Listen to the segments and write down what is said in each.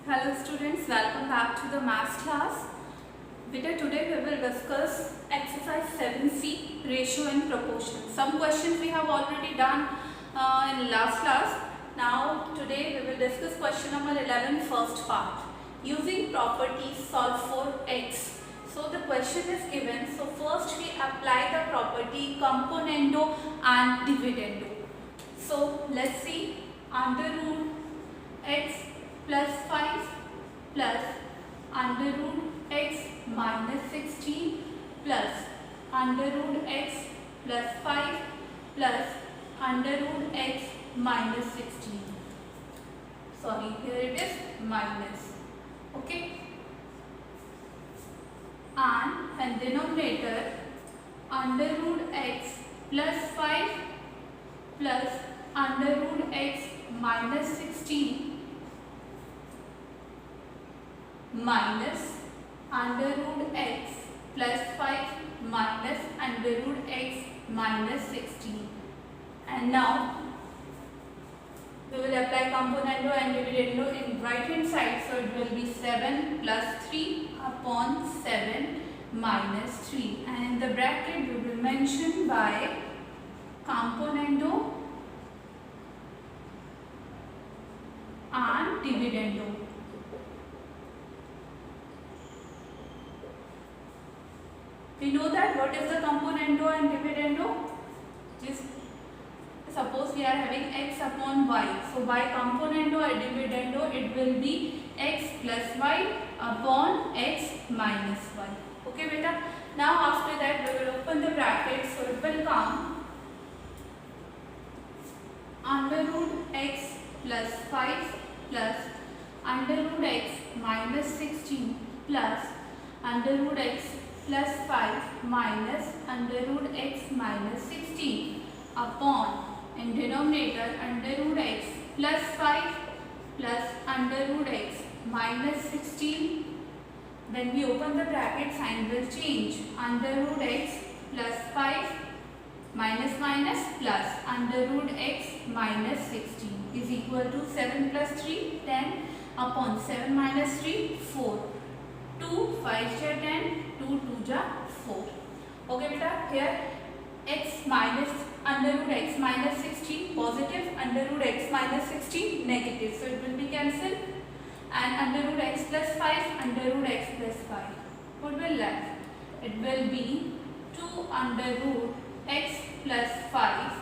Hello students, welcome back to the maths class. Today we will discuss exercise 7C, ratio and proportion. Some questions we have already done in last class. Now today we will discuss question number 11, first part. Using properties solve for x. So the question is given. So first we apply the property componendo and dividendo. So let's see, under root x plus 5 plus under root x minus 16 plus under root x plus 5 plus under root x minus 16. Sorry, here it is minus. Okay. And denominator under root x plus 5 plus under root x minus 16 minus under root x plus 5 minus under root x minus 16. And now we will apply componendo and dividendo in right hand side. So it will be 7 plus 3 upon 7 minus 3. And in the bracket we will mention by componendo and dividendo. We know that what is the componendo and dividendo? Just suppose we are having x upon y. So by componendo and dividendo it will be x plus y upon x minus y. Okay beta. Now after that we will open the bracket. So it will come under root x plus 5 plus under root x minus 16 plus under root x plus 5 minus under root x minus 16 upon in denominator under root x plus 5 plus under root x minus 16. When we open the bracket, sign will change. Under root x plus 5 minus minus plus under root x minus 16 is equal to 7 plus 3 10 upon 7 minus 3 4. 2 5 ja 10, 2 2 ja 4. Okay beta, here x minus under root x minus 16 positive, under root x minus 16 negative. So it will be cancelled. And under root x plus 5, under root x plus 5. What will left? It will be 2 under root x plus 5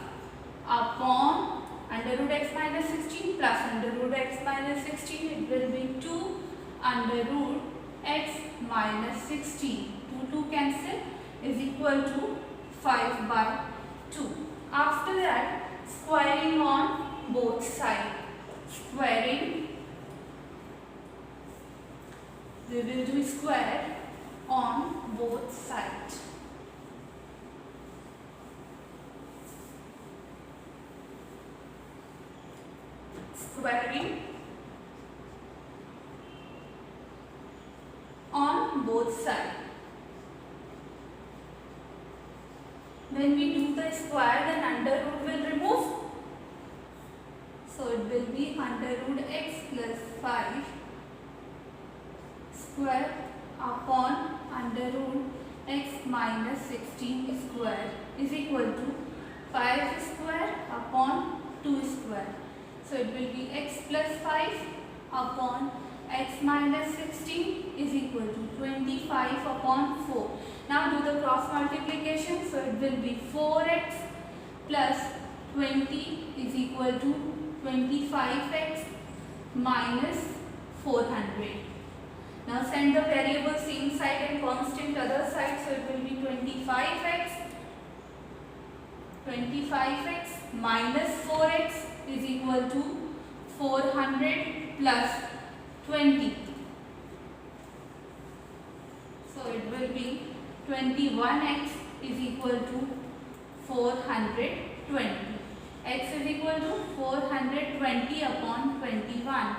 upon under root x minus 16 plus under root x minus 16. It will be 2 under root x minus 16. 2 cancel is equal to 5 by 2. After that, squaring on both sides. Squaring, we will do square on both sides. Squaring on both sides. When we do the square, then under root will remove. So it will be under root x plus 5 square upon under root x minus 16 square is equal to 5 square upon 2 square. So it will be x plus 5 upon x minus 16 is equal to 25 upon 4. Now do the cross multiplication. So it will be 4x plus 20 is equal to 25x minus 400. Now send the variables inside and constant other side. So it will be 25x minus 4x is equal to 400 plus 20. So it will be 21x is equal to 420. X is equal to 420 upon 21.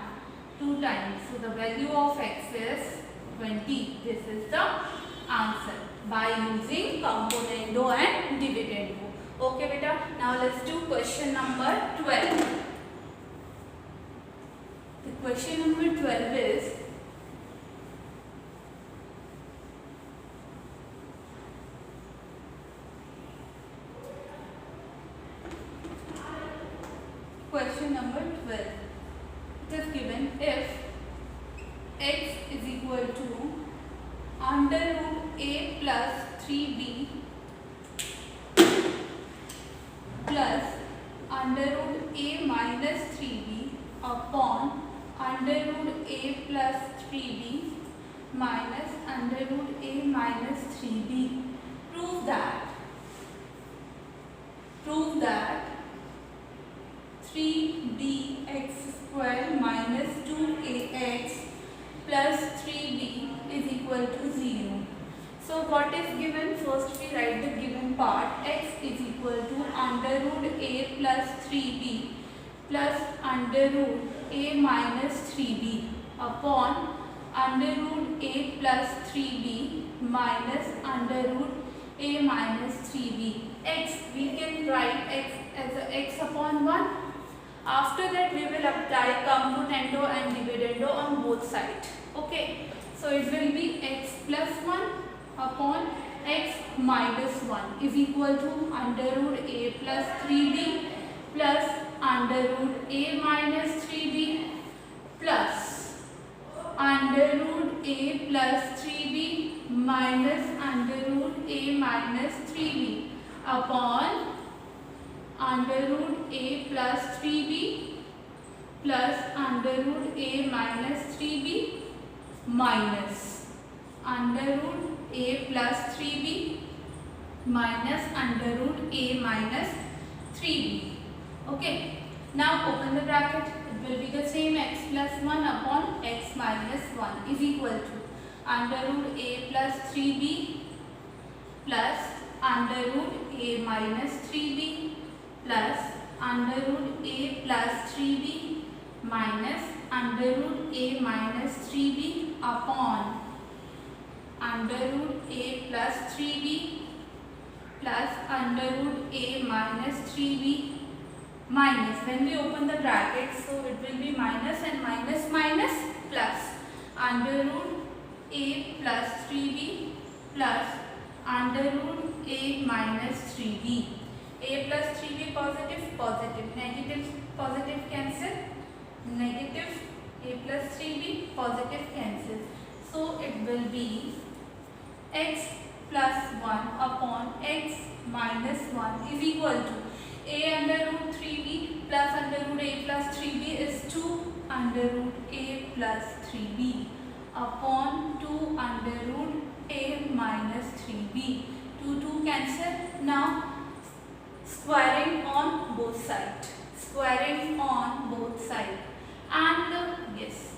2 times. So the value of x is 20. This is the answer by using componendo and dividendo. Okay beta. Now let's do question number 12. The question number 12 is question number 12. It is given if x is equal to under root a plus 3b plus under root a minus 3b upon under root a plus 3b minus under root a minus 3b. Prove that 3dx square minus 2ax plus 3b is equal to 0. So what is given? First we write the given part. X is equal to under root a plus 3b plus under root a minus 3b upon under root a plus 3b minus under root a minus 3b. X, we can write x as a x upon 1. After that we will apply componendo and dividendo on both sides. Okay, so it will be x plus 1 upon x minus 1 is equal to under root a plus 3b plus under root a minus 3b plus under root a plus 3b minus under root a minus 3b upon under root a plus 3b plus under root a minus 3b minus under root a plus 3b minus under root a minus 3b. Okay, now open the bracket. It will be the same x plus 1 upon x minus 1 is equal to under root a plus 3b plus under root a minus 3b plus under root a plus 3b minus under root a minus 3b upon under root a plus 3b plus under root a minus 3b minus, when we open the brackets, so it will be minus and minus minus plus under root a plus 3b plus under root a minus 3b. A plus 3b positive, positive, negative, positive cancel, negative, a plus 3b, positive cancel. So it will be x plus 1 upon x minus 1 is equal to a under root 3b plus under root a plus 3b is 2 under root a plus 3b upon 2 under root a minus 3b. 2 cancel. Now squaring on both sides. Squaring on both sides. And yes,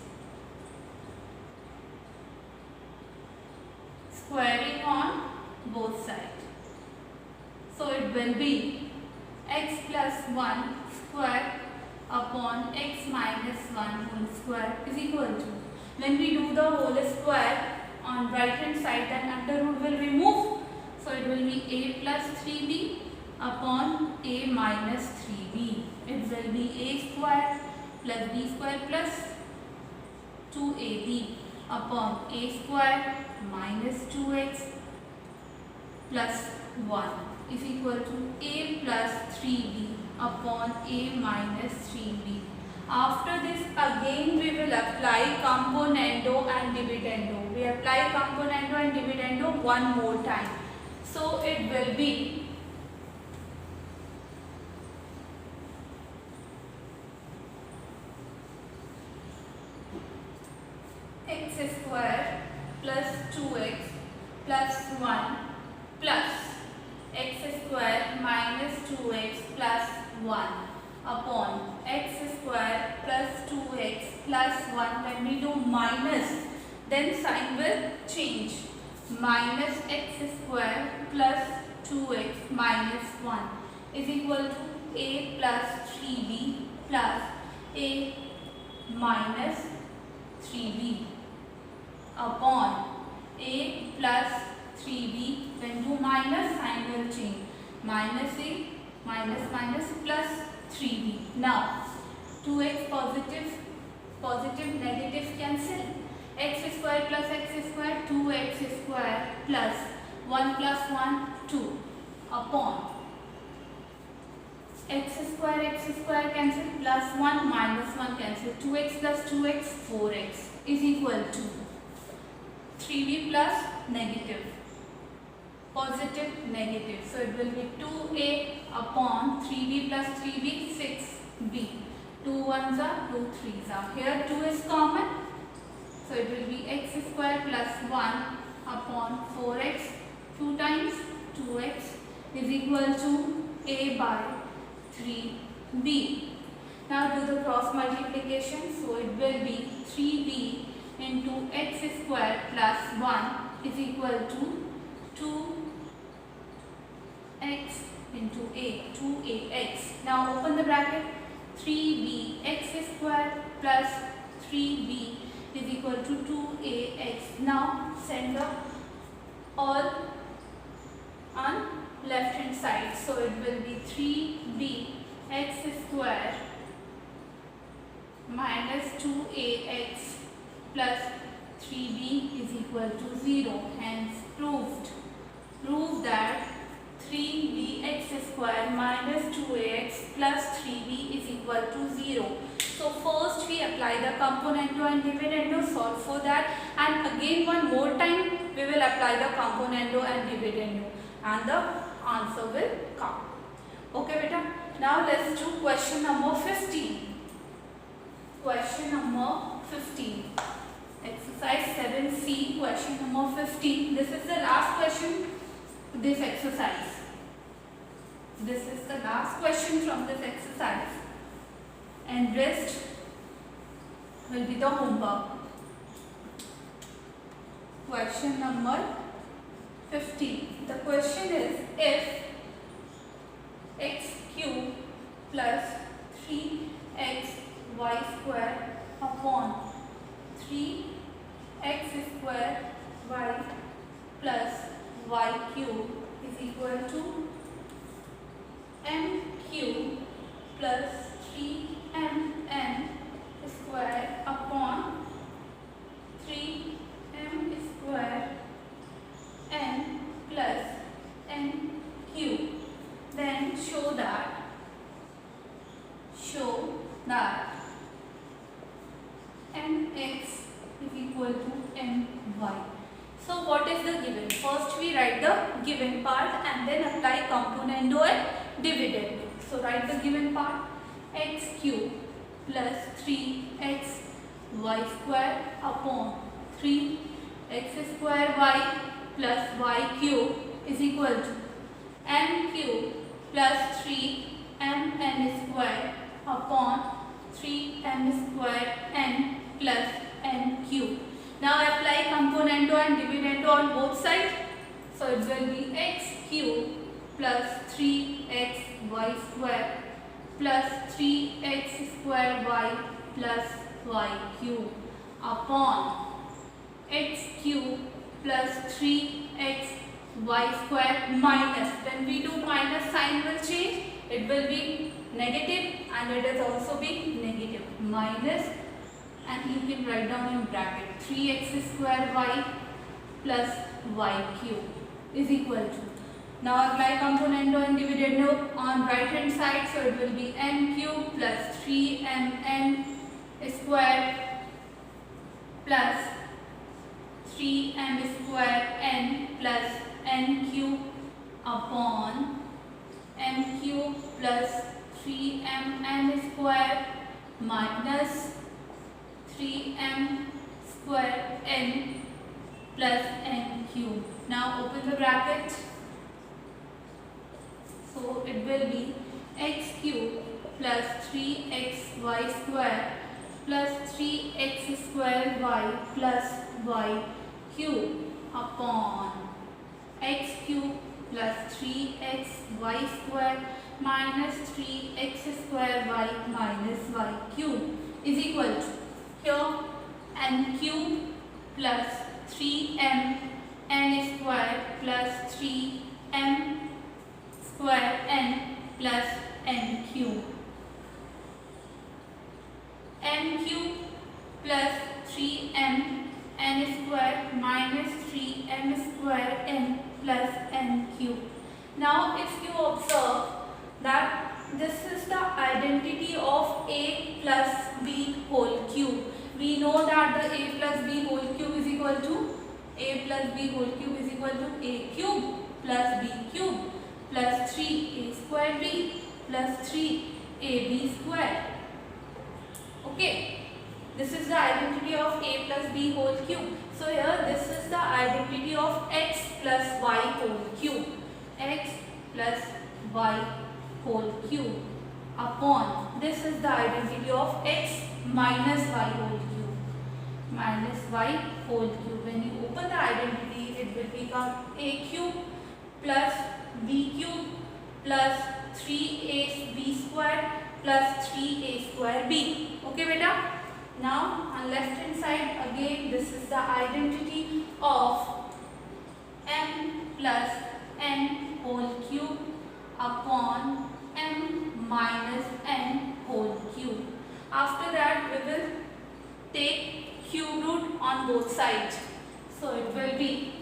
squaring on both sides. So it will be x plus 1 square upon x minus 1 whole square is equal to, when we do the whole square on right hand side, then under root will remove. So it will be a plus 3b upon a minus 3b. It will be a square plus b square plus 2ab upon a square minus 2x plus 1 is equal to a plus 3b upon a minus 3b. After this again we will apply componendo and dividendo. We apply componendo and dividendo one more time. So it will be x square plus 2x plus 1 plus x square minus 2x plus 1 upon x square plus 2x plus 1. When we do minus, then sign will change. Minus x square plus 2x minus 1 is equal to a plus 3b plus a minus 3b upon a plus 3b. When do minus, sign will change. Minus a minus minus plus 3b. Now 2x positive Positive negative cancel. X square plus x square 2x square plus 1 plus 1 2 upon x square cancel plus 1 minus 1 cancel 2x plus 2x 4x is equal to 3b plus negative positive negative. So it will be 2a upon 3b plus 3b 6b. 2 1s are 2 3s are. Here 2 is common. So it will be x square plus 1 upon 4x 2 times 2x is equal to a by 3b. Now do the cross multiplication. So it will be 3b into x square plus 1 is equal to 2x into a 2ax. Now open the bracket. 3b x square plus 3b is equal to 2ax. Now send the all on left hand side. So it will be 3b x square minus 2ax plus 3b is equal to 0. Hence proved. Prove that 3bx square minus 2ax plus 3b is equal to 0. So first we apply the componendo and dividendo, solve for that, and again one more time we will apply the componendo and dividendo and the answer will come. Okay beta. Now let's do question number 15. Question number 15. Exercise 7c, question number 15. This is the last question to this exercise. This is the last question from this exercise, and rest will be the homework. Question number 15. The question is, if x cube plus 3x y square upon 3x square y plus y cube is equal to m cube plus 3mn square upon 3m square n plus n cube, then show that mx is equal to my. So what is the given? First we write the given part and then apply componendo and dividend. So write the given part. X cube plus 3x y square upon 3x square y plus y cube is equal to m cube plus 3mn square upon 3m square n plus n cube. Now apply componendo and dividendo on both sides. So it will be x cube plus 3x y square plus 3x square y plus y cube upon x cube plus 3x y square minus. When we do minus, sign will change. It will be negative and it is also be negative. Minus, and you can write down in bracket 3x square y plus y cube is equal to. Now apply componendo and dividendo on right hand side. So it will be n cube plus 3mn square plus 3m square n plus n cube upon m cube plus 3mn square minus 3m square n plus n cube. Now open the bracket. So it will be x cube plus 3xy square plus 3x square y plus y cube upon x cube plus 3xy square minus 3x square y minus y cube is equal to, here n cube plus 3m n square plus 3m square n plus n cube. n cube plus 3m n square minus 3m square n plus n cube. Now if you observe that this is the identity of a plus b whole cube. We know that the a plus b whole cube is equal to a plus b whole cube is equal to a cube plus b cube plus 3a square b plus 3ab square. Okay, this is the identity of a plus b whole cube. So here this is the identity of x plus y whole cube. X plus y whole cube upon this is the identity of x minus y whole cube. Minus y whole cube. When you open the identity, it will become a cube plus b cube plus 3ab square plus 3a square b. Okay beta. Now on left hand side again this is the identity of m plus n whole cube upon m minus n whole cube. After that we will take cube root on both sides. So it will be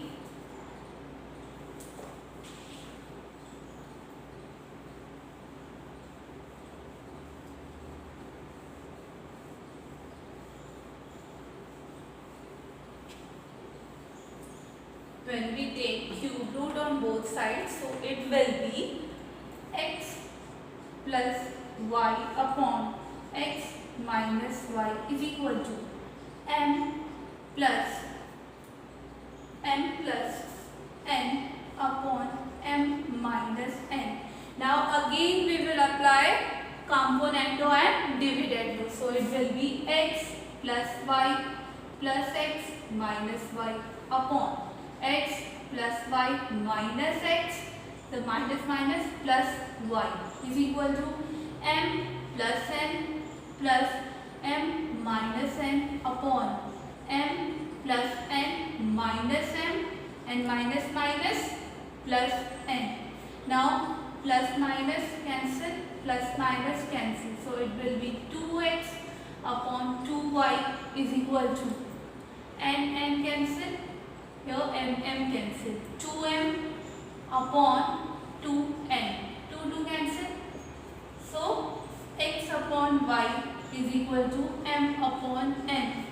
when we take cube root on both sides, so it will be x plus y upon x minus y is equal to m plus n upon m minus n. Now again we will apply componendo and dividendo. So it will be x plus y plus x minus y upon x plus y minus x, the minus minus plus y is equal to m plus n plus m minus n upon m plus n minus m and minus minus plus n. Now plus minus cancel, plus minus cancel. So it will be 2x upon 2y is equal to n cancel. Here m cancel. 2m upon 2n. 2 cancel. So x upon y is equal to m upon n.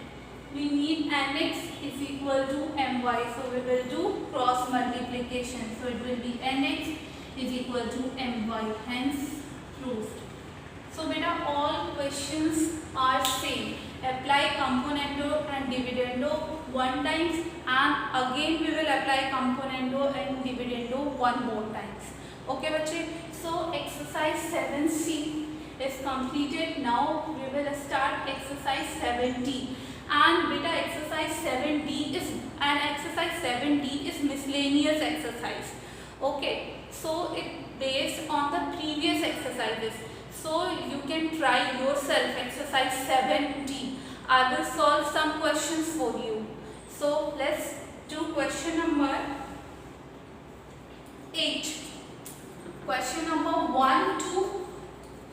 We need nx is equal to my. So we will do cross multiplication. So it will be nx is equal to my. Hence proved. So beta all questions are same. Apply componendo and dividendo one times and again we will apply componendo and dividendo one more times. Okay bache. So exercise 7c is completed. Now we will start exercise 7d. And beta exercise 7d is miscellaneous exercise. Okay, so it based on the previous exercises. So you can try yourself exercise 7d. I will solve some questions for you. So let's do question number 8. Question number 1 to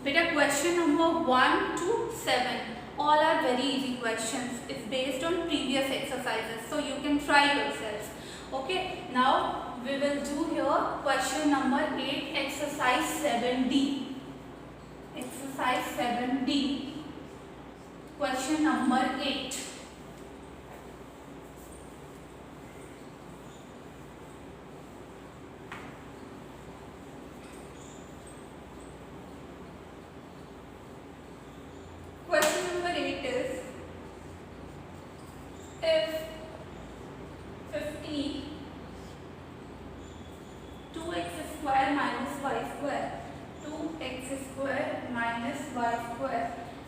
beta question number 1 to 7. All are very easy questions. It's based on previous exercises. So you can try yourselves. Okay. Now we will do here question number 8, exercise 7d. Exercise 7d. Question number 8. Question number 8 is, if 15 2x square minus y square 2x square minus y square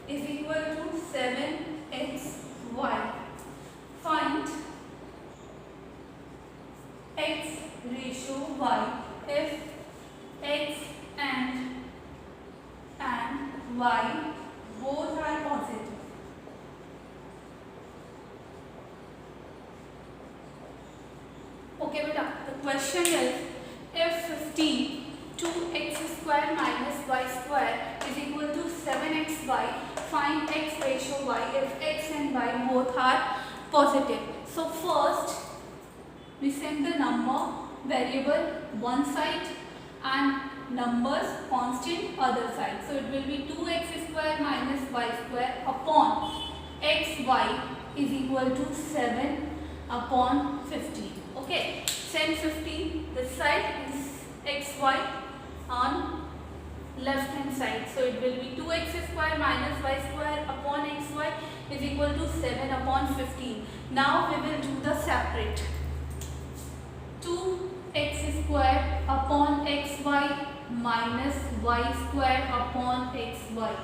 is equal to 7xy. Find x ratio y if x and y both are positive. Okay beta, the question is, if 15 2x square minus y square is equal to 7xy, find x ratio y if x and and y both are positive. So first we send the number variable one side and numbers constant other side. So it will be 2x square minus y square upon xy is equal to 7 upon 15. Okay, send 15. This side is xy on left hand side. So it will be 2x square minus y square upon xy is equal to 7 upon 15. Now we will do the separate. 2x square upon xy minus y square upon xy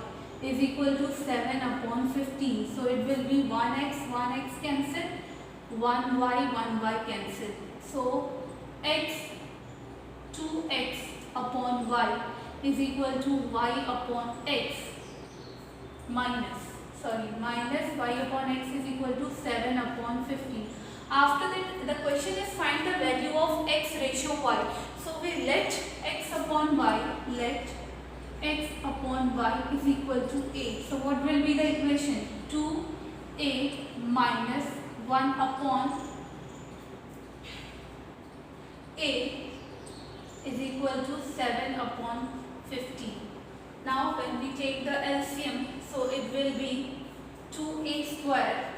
is equal to 7 upon 15. So it will be 1x cancel, 1y cancel. So x 2x upon y is equal to y upon x minus y upon x is equal to 7 upon 15. After that, the question is find the value of x ratio y. So we let x upon y is equal to a. So what will be the equation? 2a minus 1 upon a is equal to 7 upon 15. Now when we take the LCM, so it will be 2a square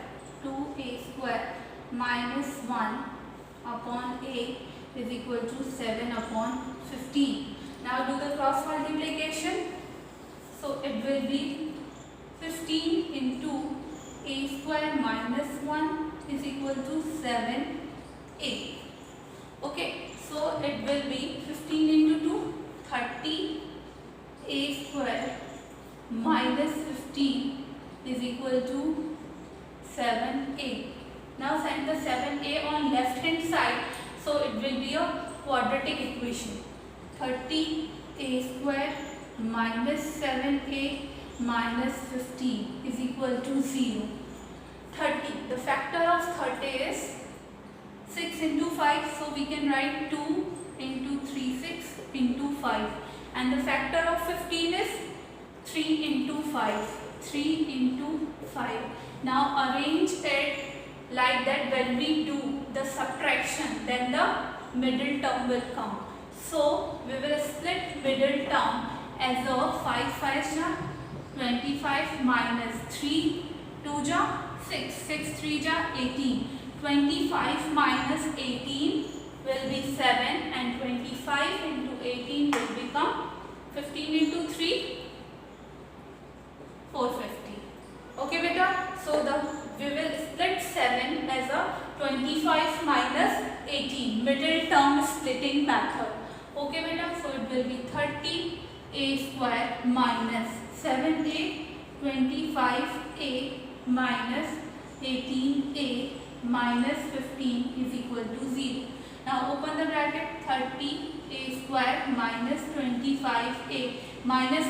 minus 1 upon a is equal to 7 upon 15. Now do the cross multiplication. So it will be 15 into a square minus 1 is equal to 7a. Okay, so it will be 15 into 2, 30 a square minus 15 is equal to 7a. Now send the 7a on left hand side. So it will be a quadratic equation. 30a square minus 7a minus 15 is equal to 0. 30. The factor of 30 is 6 into 5. So we can write 2 into 3, 6 into 5. And the factor of 15 is 3 into 5. 3 into 5. Now arrange it like that. When we do the subtraction, then the middle term will come. So we will split middle term as a 5 5 ja 25 minus 3 2 ja 6 6 3 ja 18. 25 minus 18 will be 7 and 25 into 18 will become 15 into 3 450. Okay beta, so we will split 7 as a 25 minus 18 middle term splitting method. Okay beta, so it will be 30a square minus 7a 25a minus 18a minus 15 is equal to 0. Now open the bracket. 30a square minus 25a minus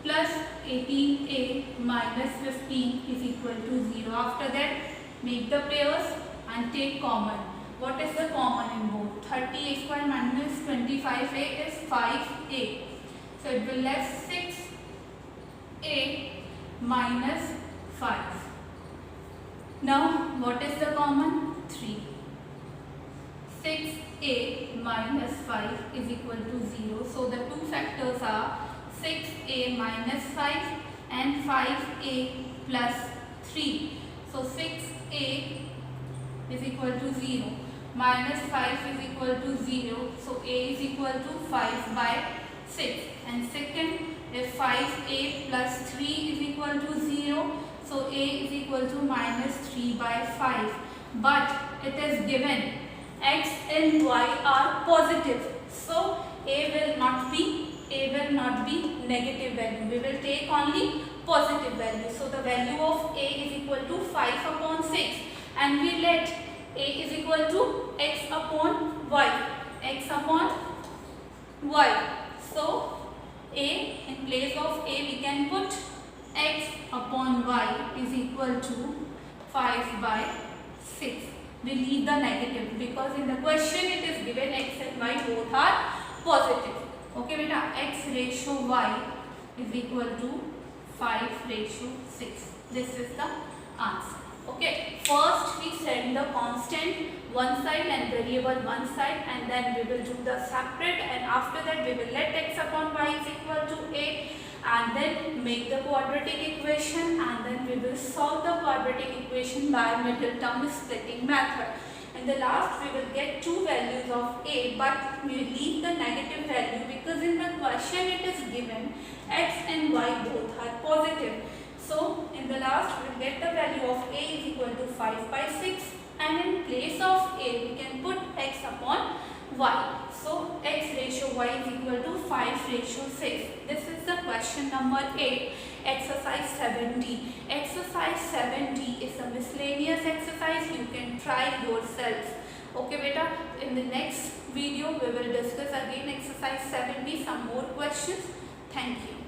plus 18a minus 15 is equal to 0. After that, make the pairs and take common. What is the common in both? 30a square minus 25a is 5a. So it will left 6a minus 5. Now what is the common? 3. 6a minus 5 is equal to 0. So the two factors are 6a minus 5 and 5a plus 3. So 6a is equal to 0. Minus 5 is equal to 0. So a is equal to 5 by 6. And second, if 5a plus 3 is equal to 0, so a is equal to minus 3 by 5. But it is given x and y are positive. So a will not be negative value. We will take only positive value. So the value of a is equal to 5 upon 6. And we let a is equal to x upon y. X upon y. So a, in place of a we can put x upon y is equal to 5 by 6. We leave the negative because in the question it is given x and y both are positive. Okay beta, x ratio y is equal to 5 ratio 6. This is the answer. Okay, first we set the constant one side and variable one side, and then we will do the separate, and after that we will let x upon y is equal to a, and then make the quadratic equation, and then we will solve the quadratic equation by middle term splitting method. In the last we will get two values of a, but we leave the negative value because in the question it is given x and y both are positive. So in the last we will get the value of a is equal to 5/6, and in place of a we can put x upon y. So x ratio y is equal to 5/6. This is the question number 8, exercise 7D. Exercise 7D is a miscellaneous exercise. You can try yourselves. Okay beta, in the next video we will discuss again exercise 7D, some more questions. Thank you.